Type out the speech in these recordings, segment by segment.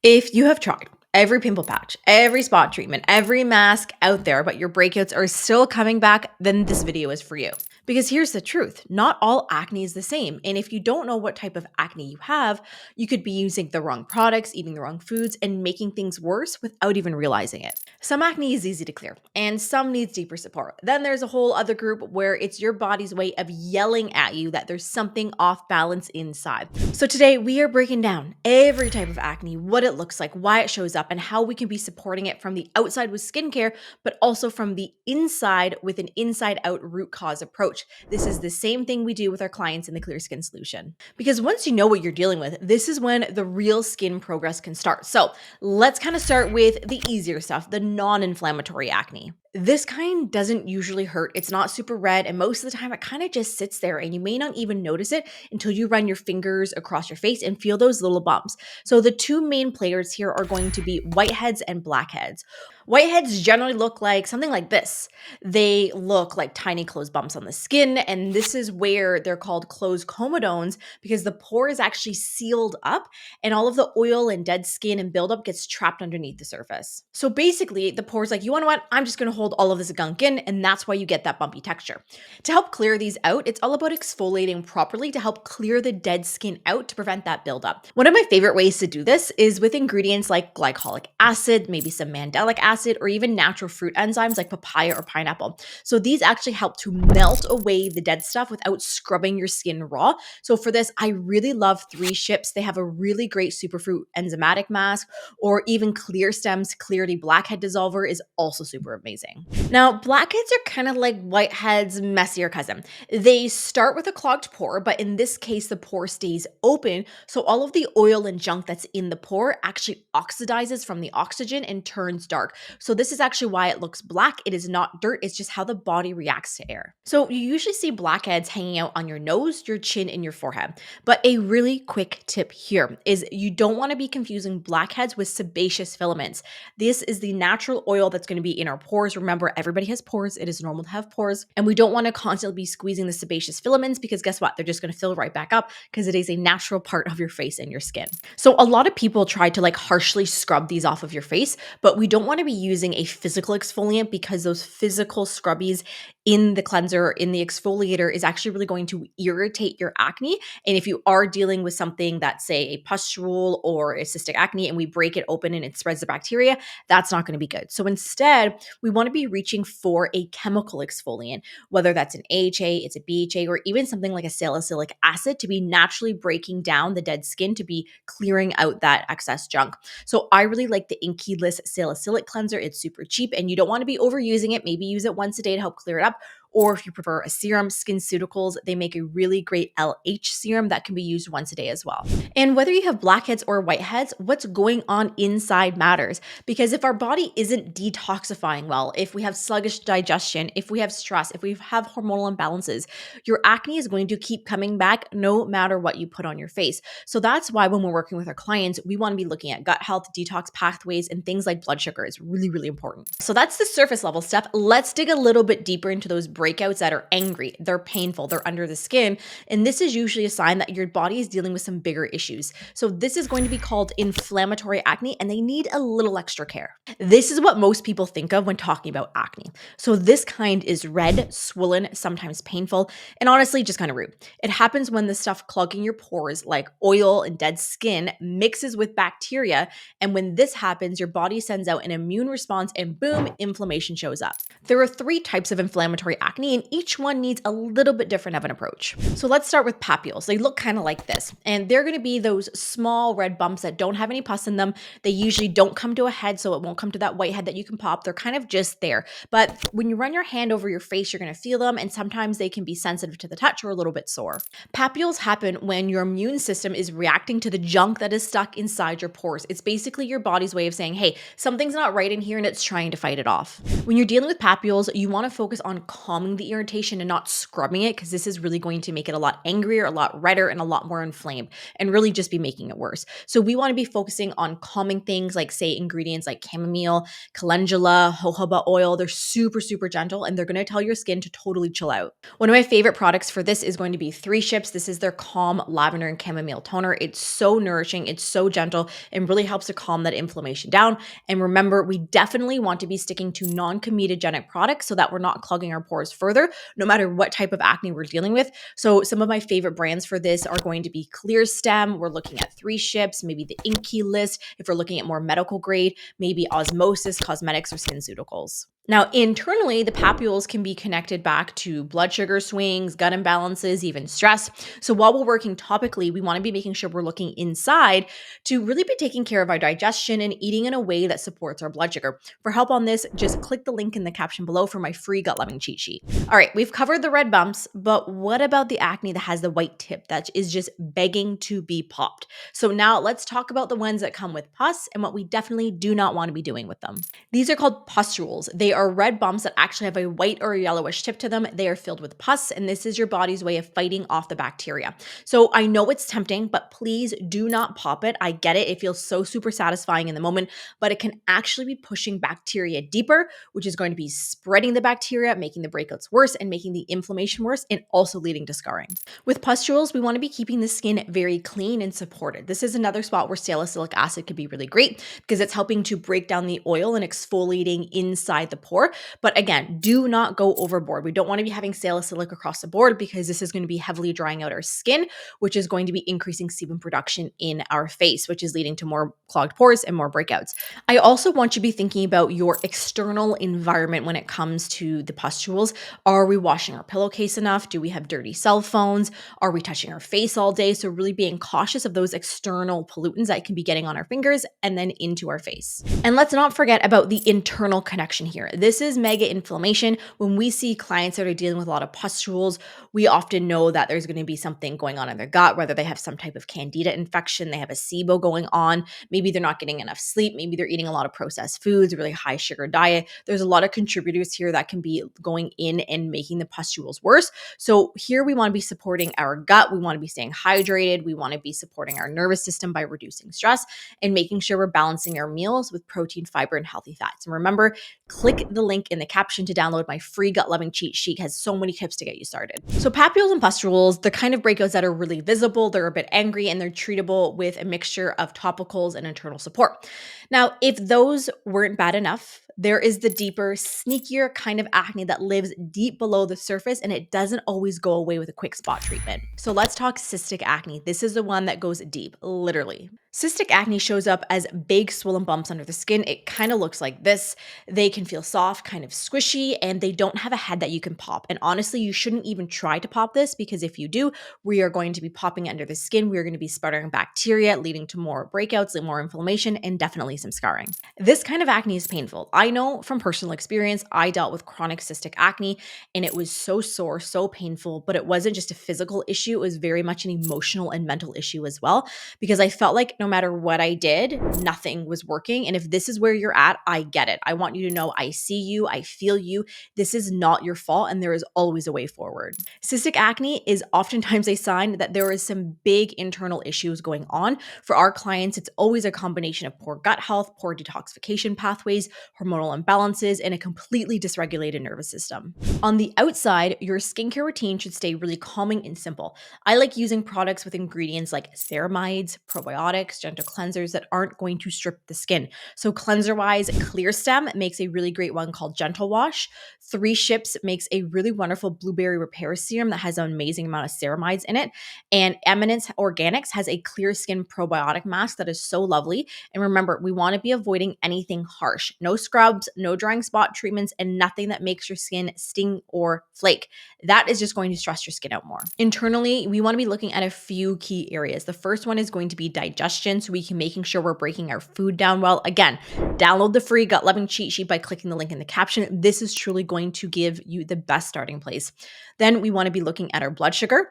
If you have tried every pimple patch, every spot treatment, every mask out there, but your breakouts are still coming back, then this video is for you. Because here's the truth, not all acne is the same. And if you don't know what type of acne you have, you could be using the wrong products, eating the wrong foods, and making things worse without even realizing it. Some acne is easy to clear, and some needs deeper support. Then there's a whole other group where it's your body's way of yelling at you that there's something off balance inside. So today we are breaking down every type of acne, what it looks like, why it shows up, and how we can be supporting it from the outside with skincare, but also from the inside with an inside out root cause approach. This is the same thing we do with our clients in the Clear Skin Solution. Because once you know what you're dealing with, this is when the real skin progress can start. So let's kind of start with the easier stuff, the non-inflammatory acne. This kind doesn't usually hurt. It's not super red, and most of the time it kind of just sits there and you may not even notice it until you run your fingers across your face and feel those little bumps. So the two main players here are going to be whiteheads and blackheads. Whiteheads generally look like something like this. They look like tiny closed bumps on the skin, and this is where they're called closed comedones because the pore is actually sealed up and all of the oil and dead skin and buildup gets trapped underneath the surface. So basically, the pore's like, you know what? I'm just going to hold all of this gunk in, and that's why you get that bumpy texture. To help clear these out, it's all about exfoliating properly to help clear the dead skin out to prevent that buildup. One of my favorite ways to do this is with ingredients like glycolic acid, maybe some mandelic acid, or even natural fruit enzymes like papaya or pineapple. So these actually help to melt away the dead stuff without scrubbing your skin raw. So for this, I really love 3 Ships. They have a really great superfruit enzymatic mask, or even Clear Stem's Clarity Blackhead Dissolver is also super amazing. Now, blackheads are kind of like whiteheads' messier cousin. They start with a clogged pore, but in this case, the pore stays open, so all of the oil and junk that's in the pore actually oxidizes from the oxygen and turns dark. So this is actually why it looks black. It is not dirt, it's just how the body reacts to air. So you usually see blackheads hanging out on your nose, your chin, and your forehead. But a really quick tip here is you don't want to be confusing blackheads with sebaceous filaments. This is the natural oil that's going to be in our pores. Remember, everybody has pores. It is normal to have pores. And we don't want to constantly be squeezing the sebaceous filaments because guess what? They're just going to fill right back up because it is a natural part of your face and your skin. So a lot of people try to harshly scrub these off of your face, but we don't want to be using a physical exfoliant because those physical scrubbies in the cleanser, in the exfoliator is actually really going to irritate your acne. And if you are dealing with something that's say a pustule or a cystic acne and we break it open and it spreads the bacteria, that's not going to be good. So instead, we want to be reaching for a chemical exfoliant, whether that's an AHA, it's a BHA, or even something like a salicylic acid to be naturally breaking down the dead skin to be clearing out that excess junk. So I really like the Inkey-less salicylic cleanser. It's super cheap and you don't want to be overusing it. Maybe use it once a day to help clear it up. Or if you prefer a serum, SkinCeuticals, they make a really great LH serum that can be used once a day as well. And whether you have blackheads or whiteheads, what's going on inside matters. Because if our body isn't detoxifying well, if we have sluggish digestion, if we have stress, if we have hormonal imbalances, your acne is going to keep coming back no matter what you put on your face. So that's why when we're working with our clients, we want to be looking at gut health, detox pathways, and things like blood sugar is really, really important. So that's the surface level stuff. Let's dig a little bit deeper into those breakouts that are angry, they're painful, they're under the skin. And this is usually a sign that your body is dealing with some bigger issues. So this is going to be called inflammatory acne and they need a little extra care. This is what most people think of when talking about acne. So this kind is red, swollen, sometimes painful, and honestly just kind of rude. It happens when the stuff clogging your pores like oil and dead skin mixes with bacteria. And when this happens, your body sends out an immune response and boom, inflammation shows up. There are 3 types of inflammatory acne and each one needs a little bit different of an approach. So let's start with papules. They look kind of like this and they're going to be those small red bumps that don't have any pus in them. They usually don't come to a head, so it won't come to that whitehead that you can pop. They're kind of just there. But when you run your hand over your face, you're going to feel them and sometimes they can be sensitive to the touch or a little bit sore. Papules happen when your immune system is reacting to the junk that is stuck inside your pores. It's basically your body's way of saying, hey, something's not right in here and it's trying to fight it off. When you're dealing with papules, you want to focus on calming calming the irritation and not scrubbing it, because this is really going to make it a lot angrier, a lot redder, and a lot more inflamed, and really just be making it worse. So we want to be focusing on calming things like, say, ingredients like chamomile, calendula, jojoba oil. They're super, super gentle, and they're going to tell your skin to totally chill out. One of my favorite products for this is going to be 3 Ships. This is their Calm Lavender and Chamomile Toner. It's so nourishing, it's so gentle, and really helps to calm that inflammation down. And remember, we definitely want to be sticking to non-comedogenic products so that we're not clogging our pores further, no matter what type of acne we're dealing with. So some of my favorite brands for this are going to be Clear Stem. We're looking at 3 Ships, maybe the Inky List. If we're looking at more medical grade, maybe Osmosis Cosmetics or SkinCeuticals. Now, internally, the papules can be connected back to blood sugar swings, gut imbalances, even stress. So while we're working topically, we want to be making sure we're looking inside to really be taking care of our digestion and eating in a way that supports our blood sugar. For help on this, just click the link in the caption below for my free gut loving cheat sheet. All right, we've covered the red bumps, but what about the acne that has the white tip that is just begging to be popped? So now let's talk about the ones that come with pus and what we definitely do not want to be doing with them. These are called pustules. They are red bumps that actually have a white or yellowish tip to them. They are filled with pus, and this is your body's way of fighting off the bacteria. So I know it's tempting, but please do not pop it. I get it. It feels so super satisfying in the moment, but it can actually be pushing bacteria deeper, which is going to be spreading the bacteria, making the breakouts worse, and making the inflammation worse, and also leading to scarring. With pustules, we want to be keeping the skin very clean and supported. This is another spot where salicylic acid could be really great because it's helping to break down the oil and exfoliating inside the pore. But again, do not go overboard. We don't want to be having salicylic across the board because this is going to be heavily drying out our skin, which is going to be increasing sebum production in our face, which is leading to more clogged pores and more breakouts. I also want you to be thinking about your external environment when it comes to the pustules. Are we washing our pillowcase enough? Do we have dirty cell phones? Are we touching our face all day? So really being cautious of those external pollutants that can be getting on our fingers and then into our face. And let's not forget about the internal connection here. This is mega inflammation. When we see clients that are dealing with a lot of pustules, we often know that there's going to be something going on in their gut, whether they have some type of candida infection, they have a SIBO going on, maybe they're not getting enough sleep, maybe they're eating a lot of processed foods, a really high sugar diet. There's a lot of contributors here that can be going in and making the pustules worse. So here we want to be supporting our gut. We want to be staying hydrated. We want to be supporting our nervous system by reducing stress and making sure we're balancing our meals with protein, fiber, and healthy fats. And remember, click the link in the caption to download my free gut loving cheat sheet. It has so many tips to get you started. So papules and pustules, the kind of breakouts that are really visible, they're a bit angry, and they're treatable with a mixture of topicals and internal support. Now, if those weren't bad enough, there is the deeper, sneakier kind of acne that lives deep below the surface, and it doesn't always go away with a quick spot treatment. So let's talk cystic acne. This is the one that goes deep, literally. Cystic acne shows up as big swollen bumps under the skin. It kind of looks like this. They can feel soft, kind of squishy, and they don't have a head that you can pop. And honestly, you shouldn't even try to pop this because if you do, we are going to be popping under the skin. We are going to be spreading bacteria, leading to more breakouts and more inflammation and definitely some scarring. This kind of acne is painful. I know from personal experience, I dealt with chronic cystic acne and it was so sore, so painful, but it wasn't just a physical issue. It was very much an emotional and mental issue as well, because I felt like no matter what I did, nothing was working. And if this is where you're at, I get it. I want you to know I see you, I feel you. This is not your fault, and there is always a way forward. Cystic acne is oftentimes a sign that there is some big internal issues going on. For our clients, it's always a combination of poor gut health, poor detoxification pathways, hormonal imbalances, and a completely dysregulated nervous system. On the outside, your skincare routine should stay really calming and simple. I like using products with ingredients like ceramides, probiotics, gentle cleansers that aren't going to strip the skin. So cleanser-wise, Clear Stem makes a really great one called Gentle Wash. 3 Ships makes a really wonderful blueberry repair serum that has an amazing amount of ceramides in it. And Eminence Organics has a clear skin probiotic mask that is so lovely. And remember, we want to be avoiding anything harsh. No scrubs, no drying spot treatments, and nothing that makes your skin sting or flake. That is just going to stress your skin out more. Internally, we want to be looking at a few key areas. The first one is going to be digestion, so we can making sure we're breaking our food down well. Again, download the free gut loving cheat sheet by clicking the link in the caption. This is truly going to give you the best starting place. Then we want to be looking at our blood sugar.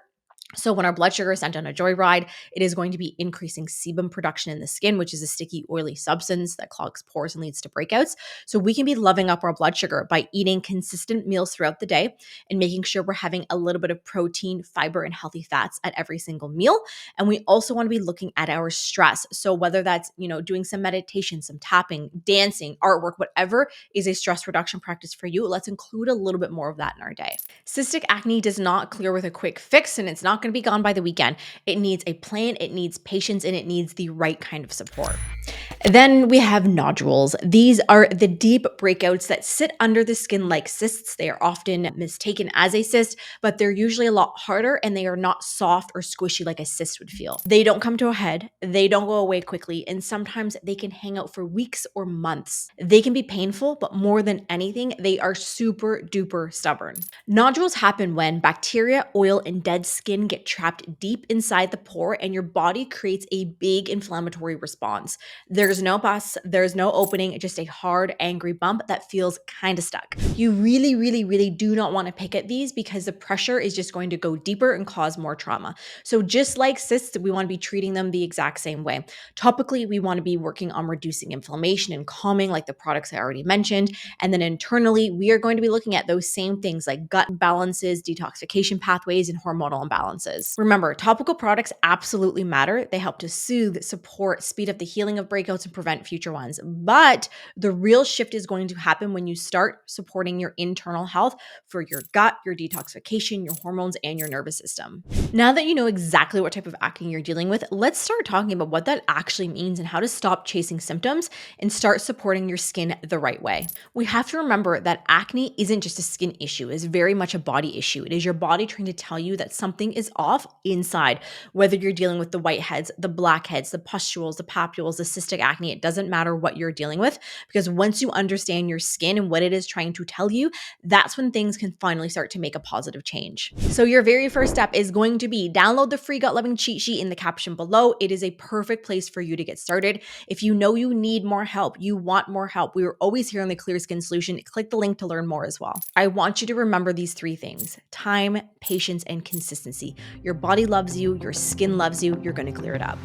So when our blood sugar is sent on a joyride, it is going to be increasing sebum production in the skin, which is a sticky, oily substance that clogs pores and leads to breakouts. So we can be loving up our blood sugar by eating consistent meals throughout the day and making sure we're having a little bit of protein, fiber, and healthy fats at every single meal. And we also want to be looking at our stress. So whether that's, doing some meditation, some tapping, dancing, artwork, whatever is a stress reduction practice for you, let's include a little bit more of that in our day. Cystic acne does not clear with a quick fix, and it's not going to be gone by the weekend. It needs a plan, it needs patience, and it needs the right kind of support. Then we have nodules. These are the deep breakouts that sit under the skin like cysts. They are often mistaken as a cyst, but they're usually a lot harder and they are not soft or squishy like a cyst would feel. They don't come to a head, they don't go away quickly, and sometimes they can hang out for weeks or months. They can be painful, but more than anything, they are super duper stubborn. Nodules happen when bacteria, oil, and dead skin get trapped deep inside the pore, and your body creates a big inflammatory response. There's no pus, there's no opening, just a hard, angry bump that feels kind of stuck. You really, really, really do not want to pick at these because the pressure is just going to go deeper and cause more trauma. So just like cysts, we want to be treating them the exact same way. Topically, we want to be working on reducing inflammation and calming, like the products I already mentioned. And then internally, we are going to be looking at those same things like gut balances, detoxification pathways, and hormonal imbalances. Remember, topical products absolutely matter. They help to soothe, support, speed up the healing of breakouts and prevent future ones. But the real shift is going to happen when you start supporting your internal health for your gut, your detoxification, your hormones, and your nervous system. Now that you know exactly what type of acne you're dealing with, let's start talking about what that actually means and how to stop chasing symptoms and start supporting your skin the right way. We have to remember that acne isn't just a skin issue, it's very much a body issue. It is your body trying to tell you that something is off inside, whether you're dealing with the whiteheads, the blackheads, the pustules, the papules, the cystic acne. It doesn't matter what you're dealing with, because once you understand your skin and what it is trying to tell you, that's when things can finally start to make a positive change. So your very first step is going to be download the free gut loving cheat sheet in the caption below. It is a perfect place for you to get started. If you know you need more help, you want more help, we are always here on the Clear Skin Solution. Click the link to learn more as well. I want you to remember these three things: time, patience, and consistency. Your body loves you, your skin loves you, you're going to clear it up.